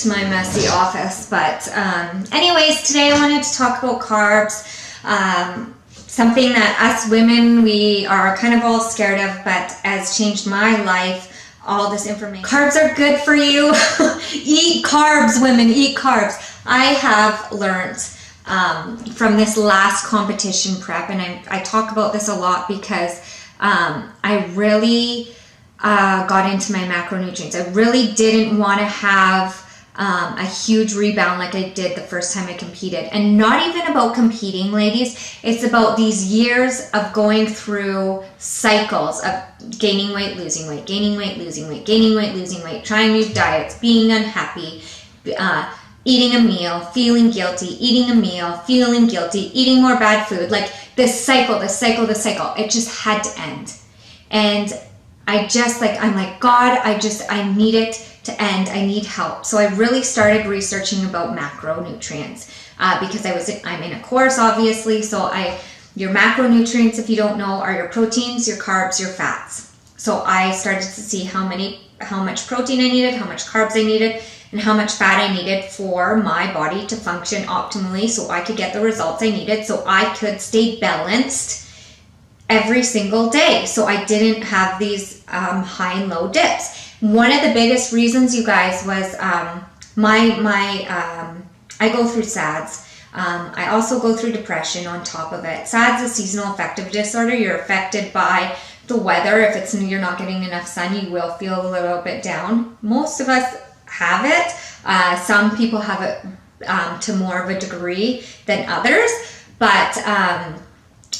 to my messy office. But anyways, today I wanted to talk about carbs. Something that us women, we are kind of all scared of, but has changed my life. All this information. Carbs are good for you. Eat carbs, women, eat carbs. I have learned from this last competition prep, and I talk about this a lot because I really got into my macronutrients. I really didn't want to have a huge rebound like I did the first time I competed. And not even about competing, ladies. It's about these years of going through cycles of gaining weight, losing weight, gaining weight, losing weight, gaining weight, losing weight, trying new diets, being unhappy, eating a meal, feeling guilty, eating a meal, feeling guilty, eating more bad food. Like this cycle. It just had to end. And I'm like, God, I need it to end. I need help. So I really started researching about macronutrients because I'm in a course, obviously. So your macronutrients, if you don't know, are your proteins, your carbs, your fats. So I started to see how much protein I needed, how much carbs I needed, and how much fat I needed for my body to function optimally so I could get the results I needed so I could stay balanced every single day. So I didn't have these high and low dips. One of the biggest reasons, you guys, was I go through SADS. I also go through depression on top of it. SADS is seasonal affective disorder. You're affected by the weather. If you're not getting enough sun, you will feel a little bit down. Most of us have it. Some people have it to more of a degree than others. But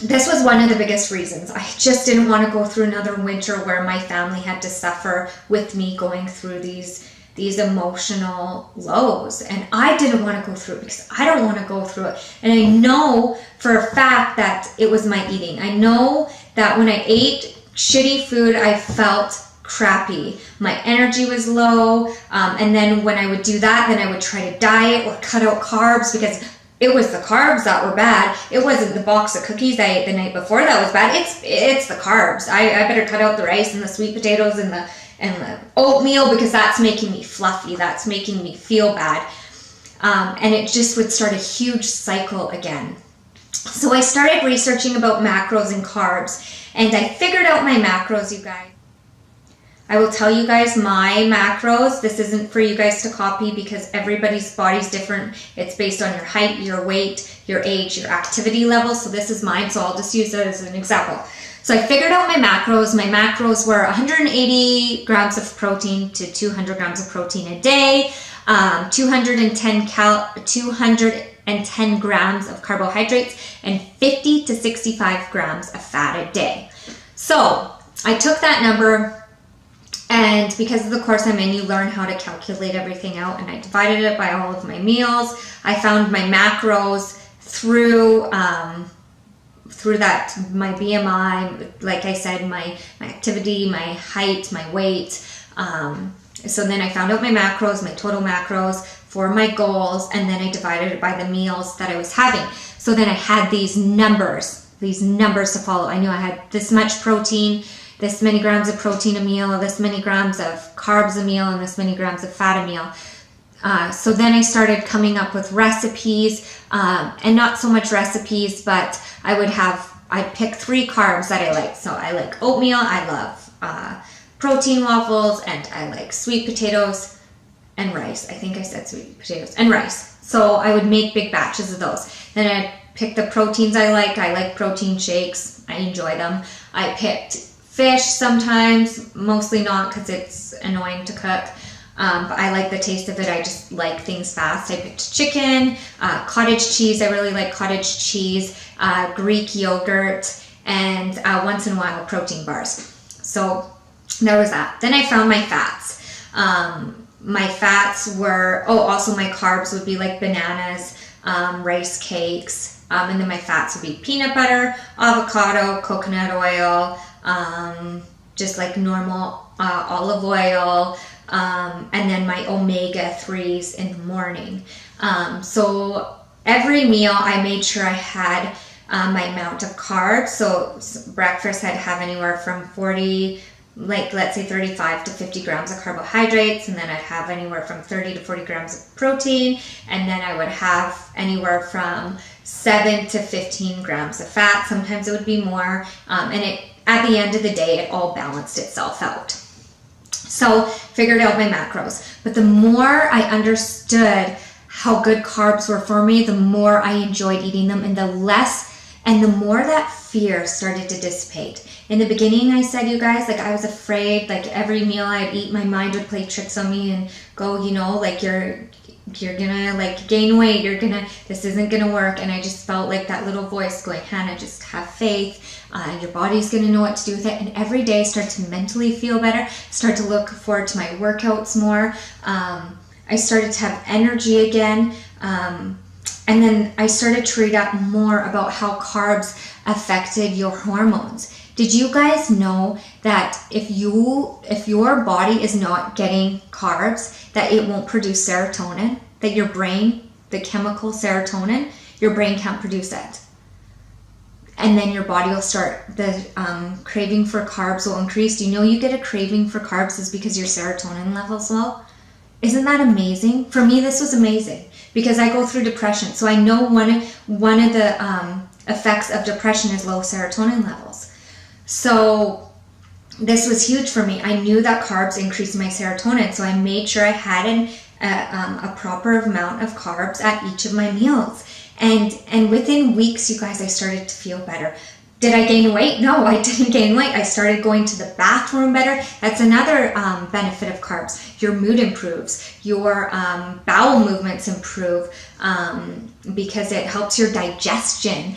this was one of the biggest reasons. I just didn't want to go through another winter where my family had to suffer with me going through these emotional lows. And I didn't want to go through it because I don't want to go through it. And I know for a fact that it was my eating. I know that when I ate shitty food, I felt crappy. My energy was low. And then when I would do that, then I would try to diet or cut out carbs because it was the carbs that were bad. It wasn't the box of cookies I ate the night before that was bad. It's the carbs. I better cut out the rice and the sweet potatoes and the oatmeal because that's making me fluffy. That's making me feel bad. And it just would start a huge cycle again. So I started researching about macros and carbs, and I figured out my macros, you guys. I will tell you guys my macros. This isn't for you guys to copy because everybody's body's different. It's based on your height, your weight, your age, your activity level. So this is mine, so I'll just use it as an example. So I figured out my macros. My macros were 180 grams of protein to 200 grams of protein a day, 210 grams of carbohydrates, and 50 to 65 grams of fat a day. So I took that number, and because of the course I'm in, you learn how to calculate everything out, and I divided it by all of my meals. I found my macros through that, my BMI, like I said, my activity, my height, my weight. So then I found out my macros, my total macros for my goals, and then I divided it by the meals that I was having. So then I had these numbers to follow. I knew I had this much protein, this many grams of protein a meal, this many grams of carbs a meal, and this many grams of fat a meal. So then I started coming up with recipes, and not so much recipes, but I'd pick 3 carbs that I like. So I like oatmeal, I love protein waffles, and I like sweet potatoes and rice. I think I said sweet potatoes and rice. So I would make big batches of those. Then I'd pick the proteins I liked. I like protein shakes. I enjoy them. I picked fish sometimes, mostly not because it's annoying to cook. But I like the taste of it. I just like things fast. I picked chicken, cottage cheese. I really like cottage cheese, Greek yogurt, and once in a while protein bars. So there was that. Then I found my fats. My fats were, also my carbs would be like bananas, rice cakes, and then my fats would be peanut butter, avocado, coconut oil, just like normal olive oil, and then my omega-3s in the morning. So every meal I made sure I had my amount of carbs. So breakfast I'd have anywhere from 40 like let's say 35 to 50 grams of carbohydrates, and then I'd have anywhere from 30 to 40 grams of protein, and then I would have anywhere from 7 to 15 grams of fat. Sometimes it would be more, and at the end of the day, it all balanced itself out. So figured out my macros. But the more I understood how good carbs were for me, the more I enjoyed eating them, and the more that fear started to dissipate. In the beginning, I said, you guys, like I was afraid, like every meal I'd eat, my mind would play tricks on me and go, you know, like you're gonna like gain weight, this isn't gonna work. And I just felt like that little voice going, Hannah, just have faith. Your body's gonna know what to do with it. And every day I start to mentally feel better, start to look forward to my workouts more. I started to have energy again. And then I started to read up more about how carbs affected your hormones. Did you guys know that if your body is not getting carbs, that it won't produce serotonin? That your brain, the chemical serotonin, your brain can't produce it. And then your body will start, the craving for carbs will increase. Do you know you get a craving for carbs is because your serotonin level's low? Isn't that amazing? For me, this was amazing because I go through depression. So I know one of the effects of depression is low serotonin levels. So this was huge for me. I knew that carbs increased my serotonin, so I made sure I had a proper amount of carbs at each of my meals. And within weeks, you guys, I started to feel better. Did I gain weight? No, I didn't gain weight. I started going to the bathroom better. That's another benefit of carbs. Your mood improves. Your bowel movements improve because it helps your digestion,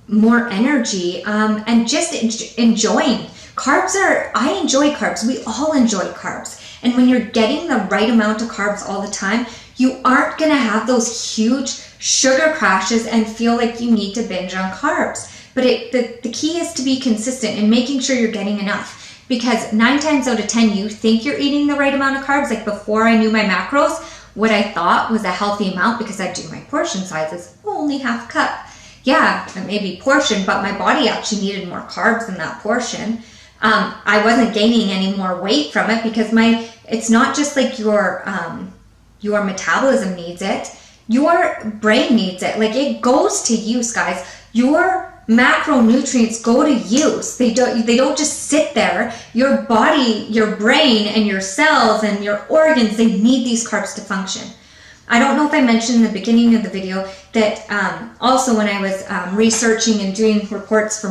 more energy, and just enjoying. I enjoy carbs. We all enjoy carbs. And when you're getting the right amount of carbs all the time, you aren't going to have those huge sugar crashes and feel like you need to binge on carbs. But the key is to be consistent and making sure you're getting enough, because 9 times out of 10, you think you're eating the right amount of carbs. Like before I knew my macros, what I thought was a healthy amount because I do my portion sizes, only half a cup. Yeah, it may be portion, but my body actually needed more carbs in that portion. I wasn't gaining any more weight from it because it's not just like your metabolism needs it, your brain needs it. Like it goes to use, guys. Your macronutrients go to use. They don't just sit there. Your body, your brain, and your cells and your organs, they need these carbs to function. I don't know if I mentioned in the beginning of the video that also when I was researching and doing reports for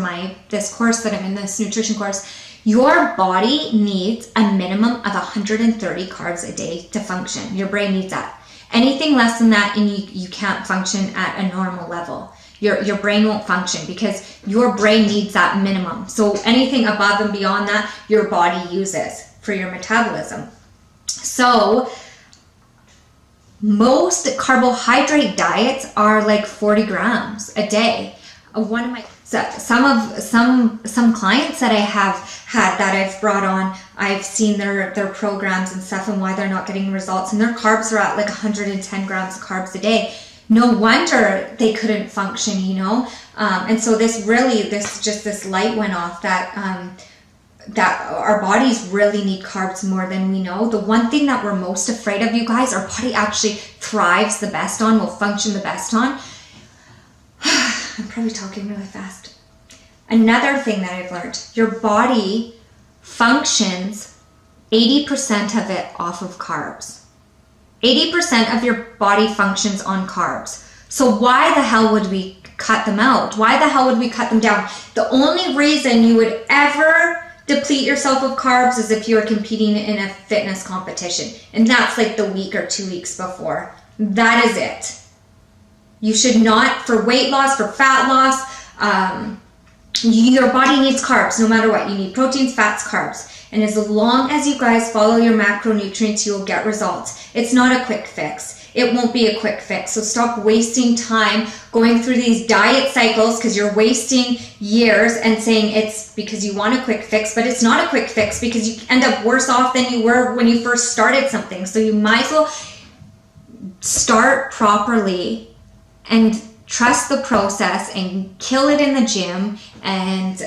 this course that I'm in, this nutrition course, your body needs a minimum of 130 carbs a day to function. Your brain needs that. Anything less than that and you can't function at a normal level. Your brain won't function because your brain needs that minimum. So anything above and beyond that, your body uses for your metabolism. So most carbohydrate diets are like 40 grams a day. Some clients that I have had that I've brought on, I've seen their programs and stuff and why they're not getting results, and their carbs are at like 110 grams of carbs a day. No wonder they couldn't function, you know. And so this light went off that our bodies really need carbs more than we know. The one thing that we're most afraid of, you guys, our body actually thrives the best on, will function the best on. I'm probably talking really fast. Another thing that I've learned, your body functions 80% of it off of carbs. 80% of your body functions on carbs. So why the hell would we cut them out? Why the hell would we cut them down? The only reason you would ever deplete yourself of carbs is if you are competing in a fitness competition. And that's like the week or 2 weeks before. That is it. You should not, for weight loss, for fat loss, your body needs carbs no matter what. You need proteins, fats, carbs. And as long as you guys follow your macronutrients, you will get results. It's not a quick fix. It won't be a quick fix. So stop wasting time going through these diet cycles because you're wasting years and saying it's because you want a quick fix, but it's not a quick fix because you end up worse off than you were when you first started something. So you might as well start properly and trust the process and kill it in the gym and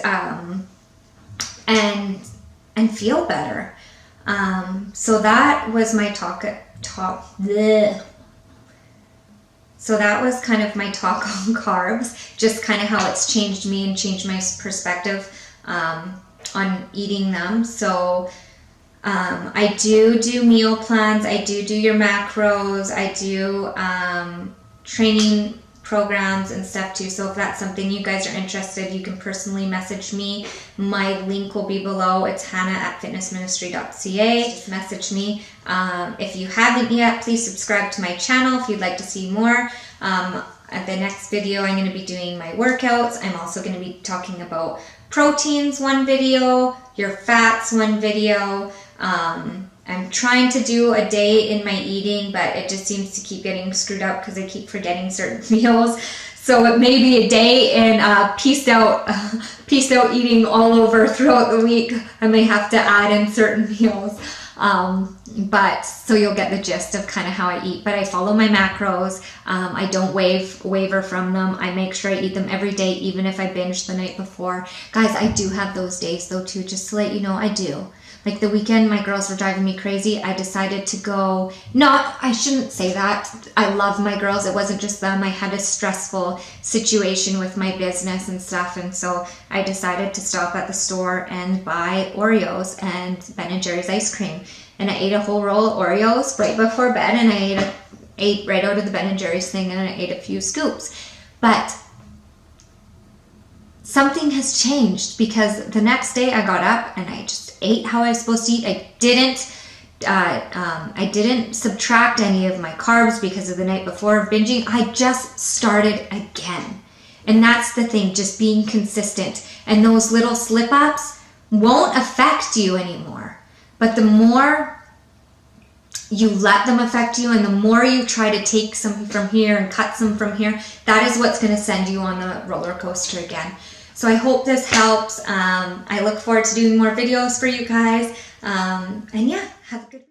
and feel better. So that was my So that was kind of my talk on carbs, just kind of how it's changed me and changed my perspective on eating them. So I do meal plans, I do your macros, I do training programs and stuff too. So if that's something you guys are interested, you can personally message me. My link will be below. It's hannah@fitnessministry.ca. Just message me. If you haven't yet, please subscribe to my channel if you'd like to see more. At the next video, I'm going to be doing my workouts. I'm also going to be talking about proteins, one video, your fats, one video. I'm trying to do a day in my eating, but it just seems to keep getting screwed up because I keep forgetting certain meals. So it may be a day in pieced out eating all over throughout the week. I may have to add in certain meals. But so you'll get the gist of kind of how I eat. But I follow my macros. I don't waver from them. I make sure I eat them every day, even if I binge the night before. Guys, I do have those days though too, just to let you know, I do. Like the weekend, my girls were driving me crazy. I decided to go, I shouldn't say that. I love my girls. It wasn't just them. I had a stressful situation with my business and stuff. And so I decided to stop at the store and buy Oreos and Ben & Jerry's ice cream. And I ate a whole roll of Oreos right before bed. And I ate right out of the Ben & Jerry's thing. And I ate a few scoops. But something has changed because the next day I got up and I just ate how I was supposed to eat. I didn't subtract any of my carbs because of the night before binging. I just started again. And that's the thing, just being consistent. And those little slip ups won't affect you anymore. But the more you let them affect you and the more you try to take some from here and cut some from here, that is what's going to send you on the roller coaster again. So I hope this helps. I look forward to doing more videos for you guys. And yeah, have a good